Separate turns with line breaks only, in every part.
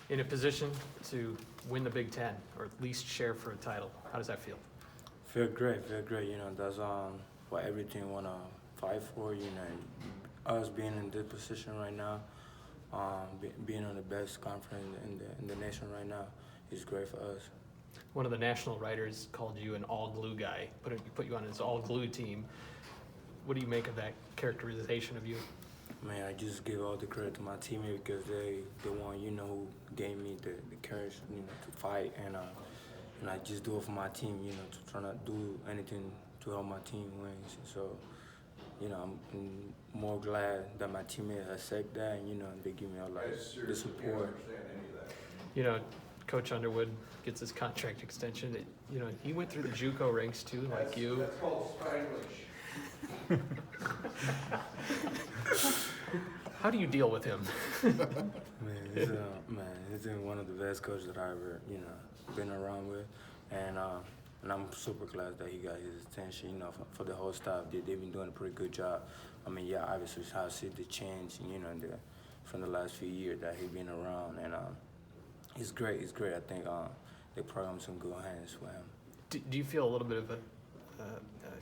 in a position to win the Big Ten, or at least share for a title. How does that feel?
Feel great. You know, that's what everything wanna fight for. You know, us being in this position right now, being on the best conference in the nation right now is great for us.
One of the national writers called you an all-glue guy, put you on his all-glue team. What do you make of that characterization of you?
Man, I just give all the credit to my teammates because they one, you know, who gave me the courage, you know, to fight, and I just do it for my team, you know, to try to do anything to help my team win. So, you know, I'm more glad that my teammates accept that, and, you know, they give me all like the support.
You know, Coach Underwood gets his contract extension. You know, he went through the JUCO ranks too, like you.
That's called Spanglish.
How do you deal with him?
He's one of the best coaches that I ever, you know, been around with, and I'm super glad that he got his attention. You know, for the whole staff, they've been doing a pretty good job. I mean, yeah, obviously I see the change, you know, from the last few years that he's been around, and it's great. I think they probably in some good hands for him.
Do you feel a little bit of a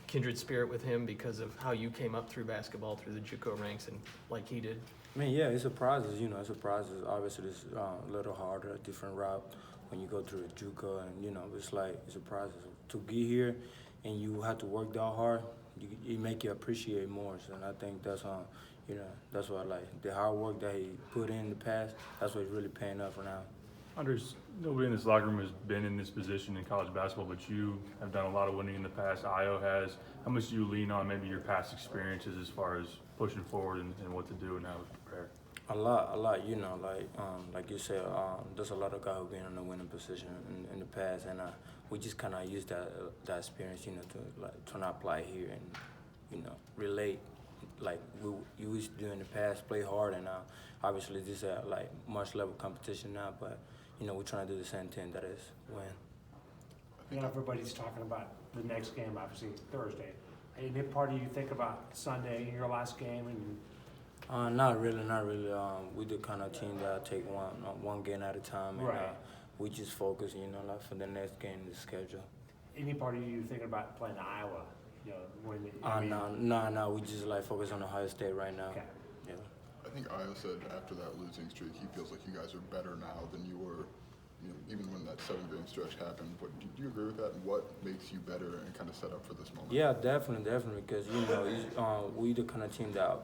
kindred spirit with him because of how you came up through basketball, through the JUCO ranks, and like he did?
I mean, yeah, it's a process, you know, Obviously, it's a little harder, a different route when you go through the JUCO, and, you know, it's a process. To get here and you have to work that hard, it make you appreciate more. So, and I think that's, you know, that's what I like. The hard work that he put in the past, that's what's really paying off for now.
Andres, nobody in this locker room has been in this position in college basketball, but you have done a lot of winning in the past. Io has. How much do you lean on maybe your past experiences as far as pushing forward and what to do and how to prepare?
A lot. You know, like you said, there's a lot of guys who've been in a winning position in the past, and we just kind of use that experience, you know, to try to apply here and, you know, relate like we used to do in the past, play hard, and obviously this is like much level competition now, but, you know, we're trying to do the same thing, that is win.
You know, everybody's talking about the next game, obviously Thursday. Any part of you think about Sunday, your last game, and
Not really. We the kind of team that take one game at a time, and
right.
We just focus, you know, like for the next game in the schedule.
Any part of you thinking about playing Iowa? You know, when
No. We just like focus on Ohio State right now.
Okay.
Yeah.
I think Io said after that losing streak, he feels like you guys are better now than you were, you know, even when that 7-game stretch happened. But do you agree with that? And what makes you better and kind of set up for this moment?
Yeah, definitely. Because, you know, we the kind of team that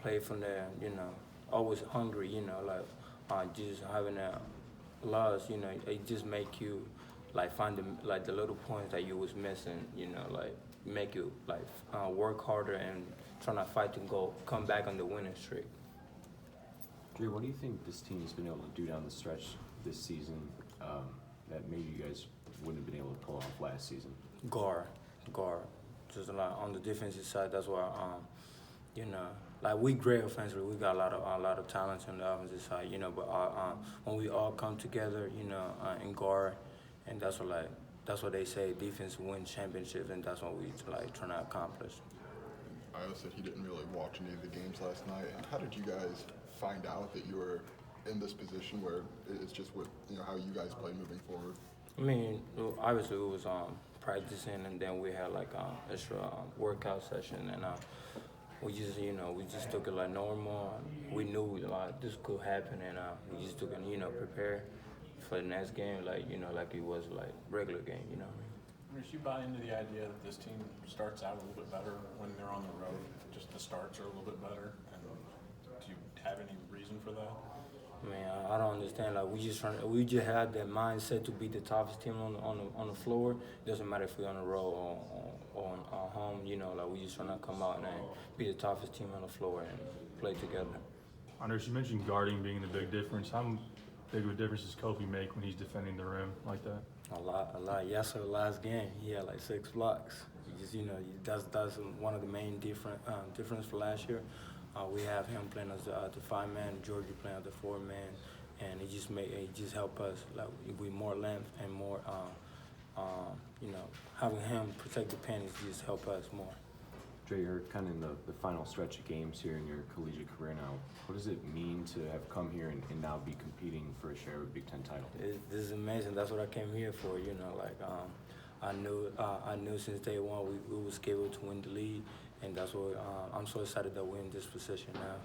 play from there, you know, always hungry. You know, like just having a loss. You know, it just make you like find the little points that you was missing. You know, like make you like work harder and trying to fight to come back on the winning streak.
Dre, what do you think this team has been able to do down the stretch this season that maybe you guys wouldn't have been able to pull off last season?
Guard. Just like on the defensive side, that's why you know, like we great offensively. We got a lot of talent on the offensive side, you know. But when we all come together, you know, in guard, and that's what they say, defense wins championships, and that's what we like trying to accomplish.
Io said he didn't really watch any of the games last night. How did you guys find out that you were in this position where it's just with, you know, how you guys play moving forward?
I mean, obviously it was practicing, and then we had like extra workout session, and we just took it like normal. We knew like this could happen, and we just took it, you know, prepare for the next game, like, you know, like it was like regular game, you know what I mean?
If you buy into the idea that this team starts out a little bit better when they're on the road, just the starts are a little bit better, and do you have any reason for that?
I mean, I don't understand. Like we just had that mindset to be the toughest team on the floor. It doesn't matter if we're on the road or on home. You know, like we just trying to come out and be the toughest team on the floor and play together.
Andres, you mentioned guarding being the big difference. How big of a difference does Kofi make when he's defending the rim like that?
A lot. Yesterday, last game, he had like 6 blocks. Just, you know, that's one of the main difference for last year. We have him playing as the 5-man, Georgia playing as the 4-man, and it just help us like with more length and more, you know, having him protect the pennies just help us more.
Dre, you're kind of in the final stretch of games here in your collegiate career now. What does it mean to have come here and now be competing first share of a Big Ten title?
This is amazing. That's what I came here for. You know, like I knew since day one we were scheduled to win the league, and that's what I'm so excited that we're in this position now.